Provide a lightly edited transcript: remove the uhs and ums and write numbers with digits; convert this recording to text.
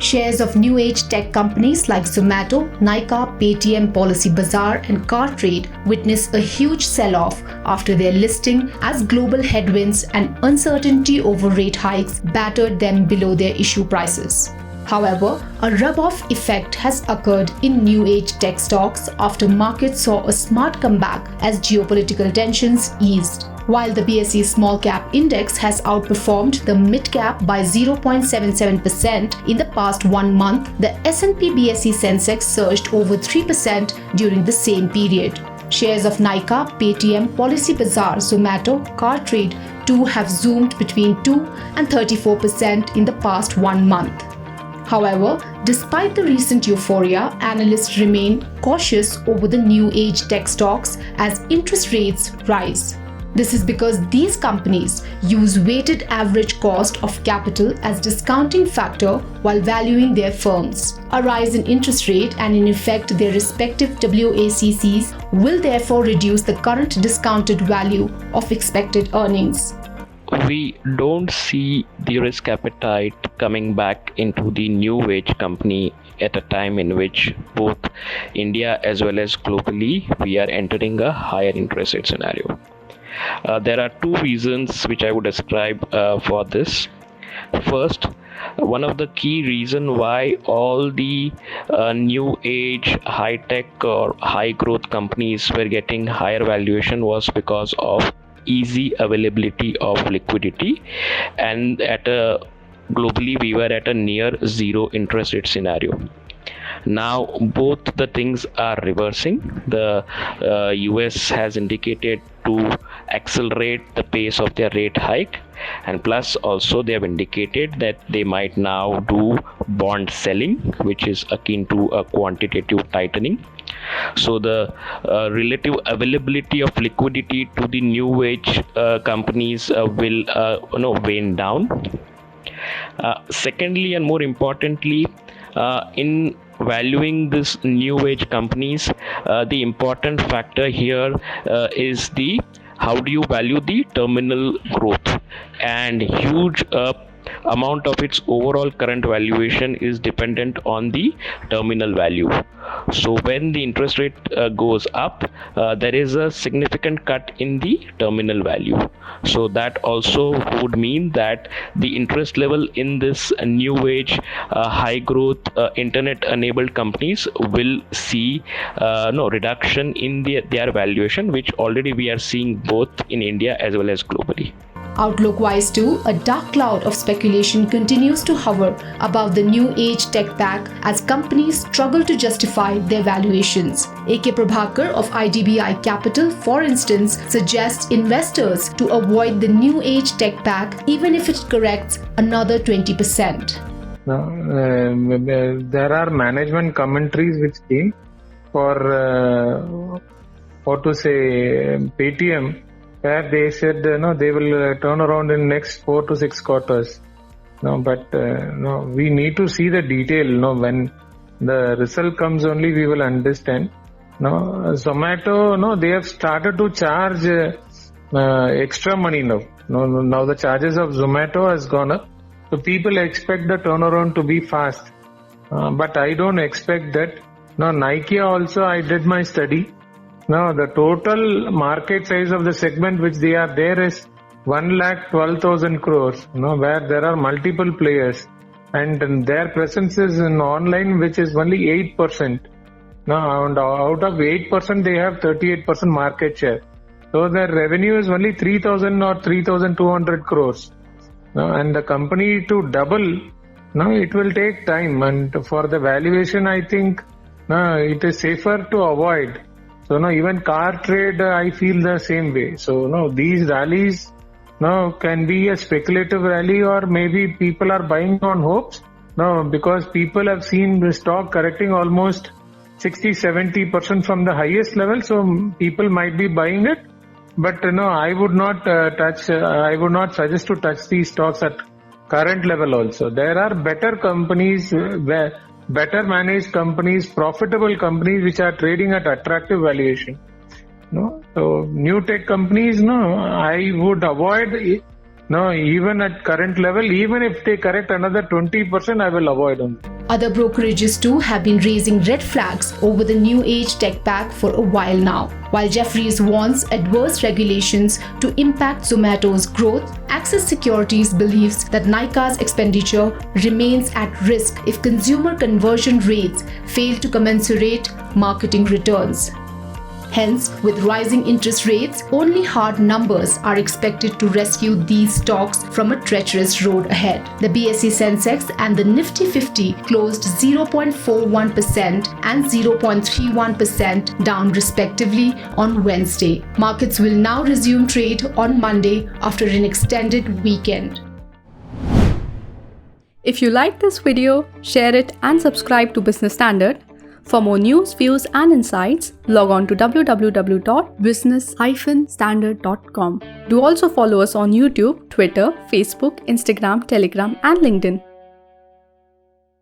Shares of new age tech companies like Zomato, Nykaa, Paytm, Policy Bazaar, and Cartrade witnessed a huge sell-off after their listing as global headwinds and uncertainty over rate hikes battered them below their issue prices. However, a rub-off effect has occurred in new age tech stocks after markets saw a smart comeback as geopolitical tensions eased. While the BSE Small Cap Index has outperformed the Mid Cap by 0.77% in the past 1 month, the S&P BSE Sensex surged over 3% during the same period. Shares of Nykaa, Paytm, Policy Bazaar, Zomato, Cartrade too have zoomed between 2 and 34% in the past 1 month. However, despite the recent euphoria, analysts remain cautious over the new age tech stocks as interest rates rise. This is because these companies use weighted average cost of capital as discounting factor while valuing their firms. A rise in interest rate and in effect their respective WACCs will therefore reduce the current discounted value of expected earnings. We don't see the risk appetite coming back into the new age company at a time in which both India as well as globally we are entering a higher interest rate scenario. There are two reasons which I would ascribe for this. First, one of the key reasons why all the new age high tech or high growth companies were getting higher valuation was because of easy availability of liquidity, and globally we were at a near zero interest rate scenario. Now both the things are reversing. The US has indicated to accelerate the pace of their rate hike, and plus also they have indicated that they might now do bond selling, which is akin to a quantitative tightening. So the relative availability of liquidity to the new age companies will wane down. Secondly, and more importantly, in valuing this new age companies, the important factor here is the how do you value the terminal growth, and huge amount of its overall current valuation is dependent on the terminal value. So when the interest rate goes up, there is a significant cut in the terminal value. So that also would mean that the interest level in this new age high growth internet enabled companies will see reduction in their valuation, which already we are seeing both in India as well as globally. Outlook-wise too, a dark cloud of speculation continues to hover above the new age tech pack as companies struggle to justify their valuations. A.K. Prabhakar of IDBI Capital, for instance, suggests investors to avoid the new age tech pack even if it corrects another 20%. There are management commentaries which came for Paytm, where they said they will turn around in next 4 to 6 quarters. But we need to see the detail. When the result comes, only we will understand. Zomato, they have started to charge extra money now. Now the charges of Zomato has gone up, so people expect the turnaround to be fast. But I don't expect that. Now Nykaa also, I did my study. Now the total market size of the segment which they are there is 1,12,000 crores, where there are multiple players, and their presence is in online, which is only 8%. Now, and out of 8%, they have 38% market share. So their revenue is only 3,000 or 3,200 crores. And the company to double, it will take time. And for the valuation, I think it is safer to avoid. So even car trade, I feel the same way. So these rallies can be a speculative rally, or maybe people are buying on hopes. Because people have seen the stock correcting almost 60-70% from the highest level, so people might be buying it. But I would not I would not suggest to touch these stocks at current level also. There are better companies, better managed companies, profitable companies which are trading at attractive valuation. So new tech companies, I would avoid even at current level. Even if they correct another 20%, I will avoid them. Other brokerages too have been raising red flags over the new age tech pack for a while now. While Jefferies wants adverse regulations to impact Zomato's growth, Axis Securities believes that Nykaa's expenditure remains at risk if consumer conversion rates fail to commensurate marketing returns. Hence, with rising interest rates, only hard numbers are expected to rescue these stocks from a treacherous road ahead. The BSE Sensex and the Nifty 50 closed 0.41% and 0.31% down respectively on Wednesday. Markets will now resume trade on Monday after an extended weekend. If you like this video, share it and subscribe to Business Standard. For more news, views and insights, log on to www.business-standard.com. Do also follow us on YouTube, Twitter, Facebook, Instagram, Telegram and LinkedIn.